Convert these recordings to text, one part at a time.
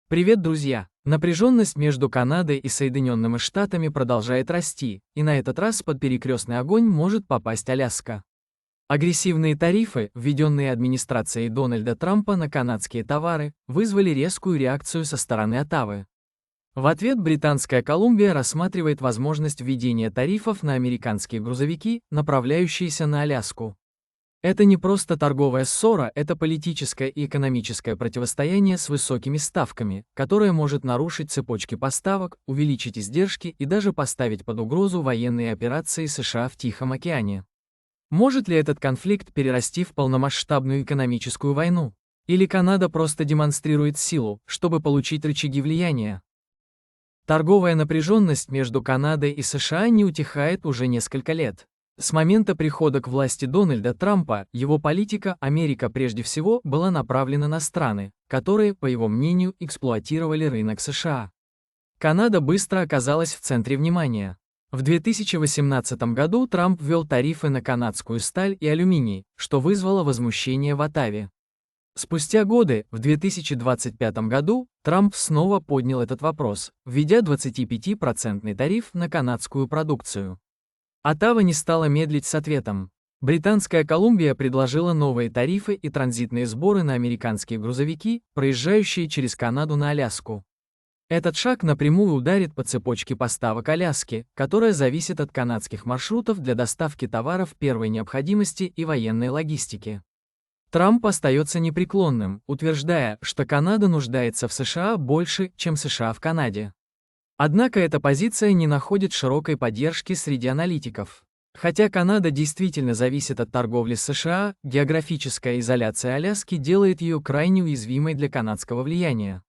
Привет, друзья! Напряженность между Канадой и Соединенными Штатами продолжает расти, и на этот раз под перекрестный огонь может попасть Аляска. Агрессивные тарифы, введенные администрацией Дональда Трампа на канадские товары, вызвали резкую реакцию со стороны Оттавы. В ответ Британская Колумбия рассматривает возможность введения тарифов на американские грузовики, направляющиеся на Аляску. Это не просто торговая ссора, это политическое и экономическое противостояние с высокими ставками, которое может нарушить цепочки поставок, увеличить издержки и даже поставить под угрозу военные операции США в Тихом океане. Может ли этот конфликт перерасти в полномасштабную экономическую войну? Или Канада просто демонстрирует силу, чтобы получить рычаги влияния? Торговая напряженность между Канадой и США не утихает уже несколько лет. С момента прихода к власти Дональда Трампа, его политика «Америка прежде всего» была направлена на страны, которые, по его мнению, эксплуатировали рынок США. Канада быстро оказалась в центре внимания. В 2018 году Трамп ввел тарифы на канадскую сталь и алюминий, что вызвало возмущение в Оттаве. Спустя годы, в 2025 году, Трамп снова поднял этот вопрос, введя 25% тариф на канадскую продукцию. Оттава не стала медлить с ответом. Британская Колумбия предложила новые тарифы и транзитные сборы на американские грузовики, проезжающие через Канаду на Аляску. Этот шаг напрямую ударит по цепочке поставок Аляски, которая зависит от канадских маршрутов для доставки товаров первой необходимости и военной логистики. Трамп остается непреклонным, утверждая, что Канада нуждается в США больше, чем США в Канаде. Однако эта позиция не находит широкой поддержки среди аналитиков. Хотя Канада действительно зависит от торговли с США, географическая изоляция Аляски делает ее крайне уязвимой для канадского влияния.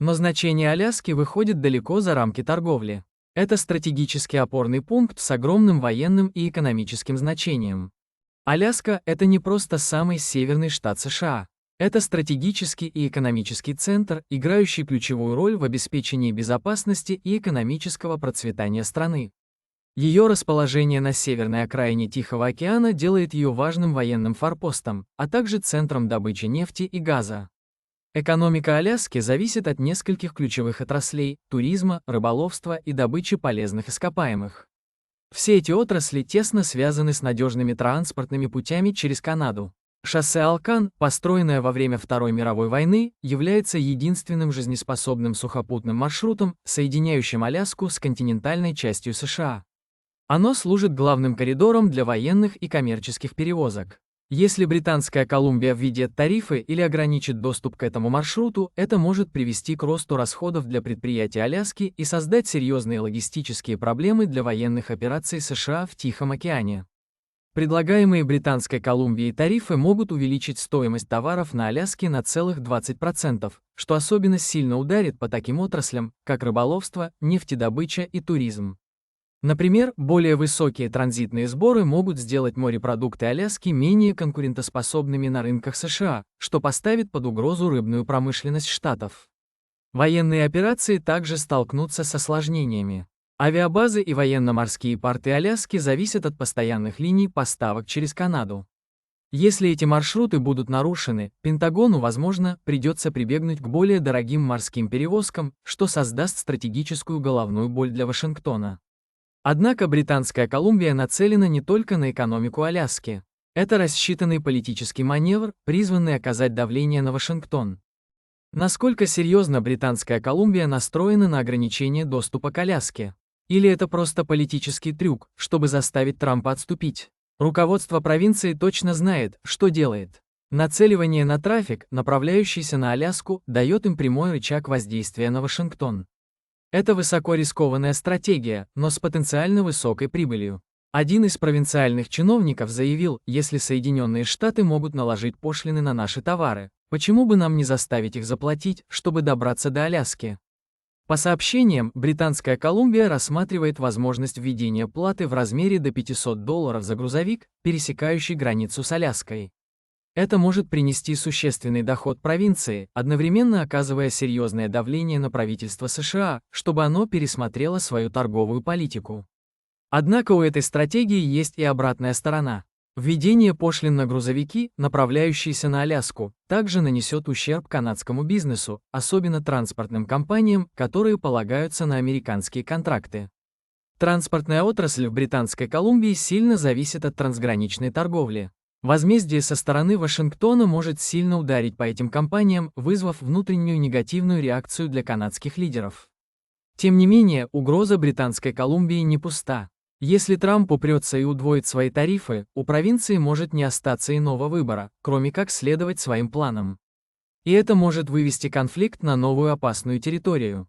Но значение Аляски выходит далеко за рамки торговли. Это стратегический опорный пункт с огромным военным и экономическим значением. Аляска – это не просто самый северный штат США. Это стратегический и экономический центр, играющий ключевую роль в обеспечении безопасности и экономического процветания страны. Ее расположение на северной окраине Тихого океана делает ее важным военным форпостом, а также центром добычи нефти и газа. Экономика Аляски зависит от нескольких ключевых отраслей – туризма, рыболовства и добычи полезных ископаемых. Все эти отрасли тесно связаны с надежными транспортными путями через Канаду. Шоссе Алкан, построенное во время Второй мировой войны, является единственным жизнеспособным сухопутным маршрутом, соединяющим Аляску с континентальной частью США. Оно служит главным коридором для военных и коммерческих перевозок. Если Британская Колумбия введет тарифы или ограничит доступ к этому маршруту, это может привести к росту расходов для предприятий Аляски и создать серьезные логистические проблемы для военных операций США в Тихом океане. Предлагаемые Британской Колумбией тарифы могут увеличить стоимость товаров на Аляске на целых 20%, что особенно сильно ударит по таким отраслям, как рыболовство, нефтедобыча и туризм. Например, более высокие транзитные сборы могут сделать морепродукты Аляски менее конкурентоспособными на рынках США, что поставит под угрозу рыбную промышленность штатов. Военные операции также столкнутся с осложнениями. Авиабазы и военно-морские порты Аляски зависят от постоянных линий поставок через Канаду. Если эти маршруты будут нарушены, Пентагону, возможно, придется прибегнуть к более дорогим морским перевозкам, что создаст стратегическую головную боль для Вашингтона. Однако Британская Колумбия нацелена не только на экономику Аляски. Это рассчитанный политический маневр, призванный оказать давление на Вашингтон. Насколько серьезно Британская Колумбия настроена на ограничение доступа к Аляске? Или это просто политический трюк, чтобы заставить Трампа отступить? Руководство провинции точно знает, что делает. Нацеливание на трафик, направляющийся на Аляску, дает им прямой рычаг воздействия на Вашингтон. Это высоко рискованная стратегия, но с потенциально высокой прибылью. Один из провинциальных чиновников заявил, если Соединенные Штаты могут наложить пошлины на наши товары, почему бы нам не заставить их заплатить, чтобы добраться до Аляски? По сообщениям, Британская Колумбия рассматривает возможность введения платы в размере до $500 за грузовик, пересекающий границу с Аляской. Это может принести существенный доход провинции, одновременно оказывая серьезное давление на правительство США, чтобы оно пересмотрело свою торговую политику. Однако у этой стратегии есть и обратная сторона. Введение пошлин на грузовики, направляющиеся на Аляску, также нанесет ущерб канадскому бизнесу, особенно транспортным компаниям, которые полагаются на американские контракты. Транспортная отрасль в Британской Колумбии сильно зависит от трансграничной торговли. Возмездие со стороны Вашингтона может сильно ударить по этим компаниям, вызвав внутреннюю негативную реакцию для канадских лидеров. Тем не менее, угроза Британской Колумбии не пуста. Если Трамп упрется и удвоит свои тарифы, у провинции может не остаться иного выбора, кроме как следовать своим планам. И это может вывести конфликт на новую опасную территорию.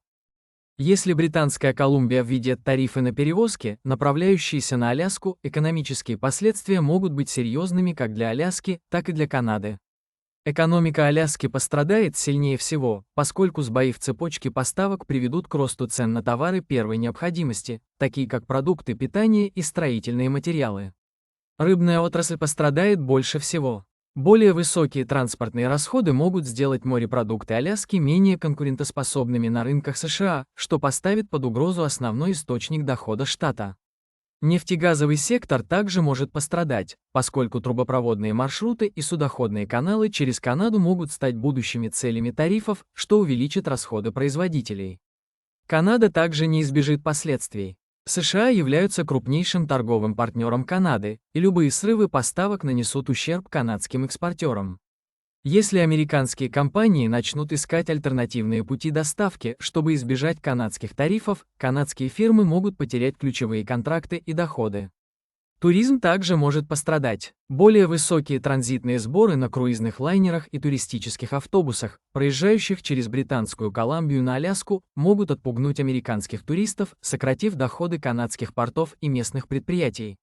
Если Британская Колумбия введет тарифы на перевозки, направляющиеся на Аляску, экономические последствия могут быть серьезными как для Аляски, так и для Канады. Экономика Аляски пострадает сильнее всего, поскольку сбои в цепочке поставок приведут к росту цен на товары первой необходимости, такие как продукты питания и строительные материалы. Рыбная отрасль пострадает больше всего. Более высокие транспортные расходы могут сделать морепродукты Аляски менее конкурентоспособными на рынках США, что поставит под угрозу основной источник дохода штата. Нефтегазовый сектор также может пострадать, поскольку трубопроводные маршруты и судоходные каналы через Канаду могут стать будущими целями тарифов, что увеличит расходы производителей. Канада также не избежит последствий. США являются крупнейшим торговым партнером Канады, и любые срывы поставок нанесут ущерб канадским экспортерам. Если американские компании начнут искать альтернативные пути доставки, чтобы избежать канадских тарифов, канадские фирмы могут потерять ключевые контракты и доходы. Туризм также может пострадать. Более высокие транзитные сборы на круизных лайнерах и туристических автобусах, проезжающих через Британскую Колумбию на Аляску, могут отпугнуть американских туристов, сократив доходы канадских портов и местных предприятий.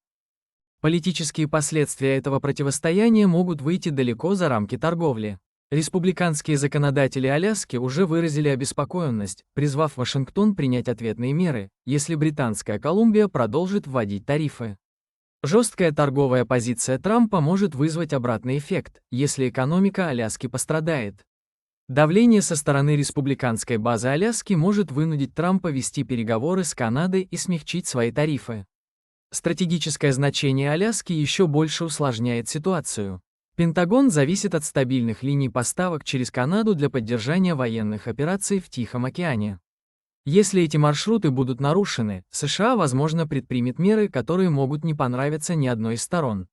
Политические последствия этого противостояния могут выйти далеко за рамки торговли. Республиканские законодатели Аляски уже выразили обеспокоенность, призвав Вашингтон принять ответные меры, если Британская Колумбия продолжит вводить тарифы. Жесткая торговая позиция Трампа может вызвать обратный эффект, если экономика Аляски пострадает. Давление со стороны республиканской базы Аляски может вынудить Трампа вести переговоры с Канадой и смягчить свои тарифы. Стратегическое значение Аляски еще больше усложняет ситуацию. Пентагон зависит от стабильных линий поставок через Канаду для поддержания военных операций в Тихом океане. Если эти маршруты будут нарушены, США, возможно, предпримет меры, которые могут не понравиться ни одной из сторон.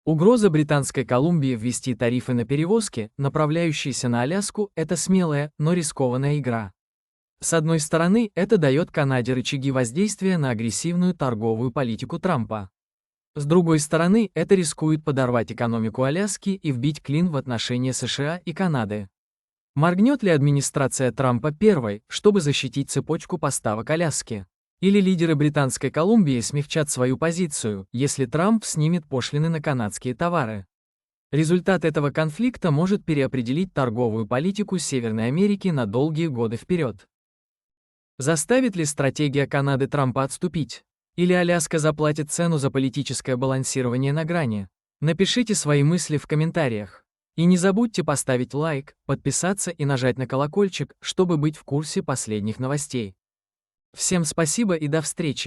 Угроза Британской Колумбии ввести тарифы на перевозки, направляющиеся на Аляску, это смелая, но рискованная игра. С одной стороны, это дает Канаде рычаги воздействия на агрессивную торговую политику Трампа. С другой стороны, это рискует подорвать экономику Аляски и вбить клин в отношения США и Канады. Моргнет ли администрация Трампа первой, чтобы защитить цепочку поставок Аляски? Или лидеры Британской Колумбии смягчат свою позицию, если Трамп снимет пошлины на канадские товары? Результат этого конфликта может переопределить торговую политику Северной Америки на долгие годы вперед. Заставит ли стратегия Канады Трампа отступить? Или Аляска заплатит цену за политическое балансирование на грани? Напишите свои мысли в комментариях. И не забудьте поставить лайк, подписаться и нажать на колокольчик, чтобы быть в курсе последних новостей. Всем спасибо и до встречи!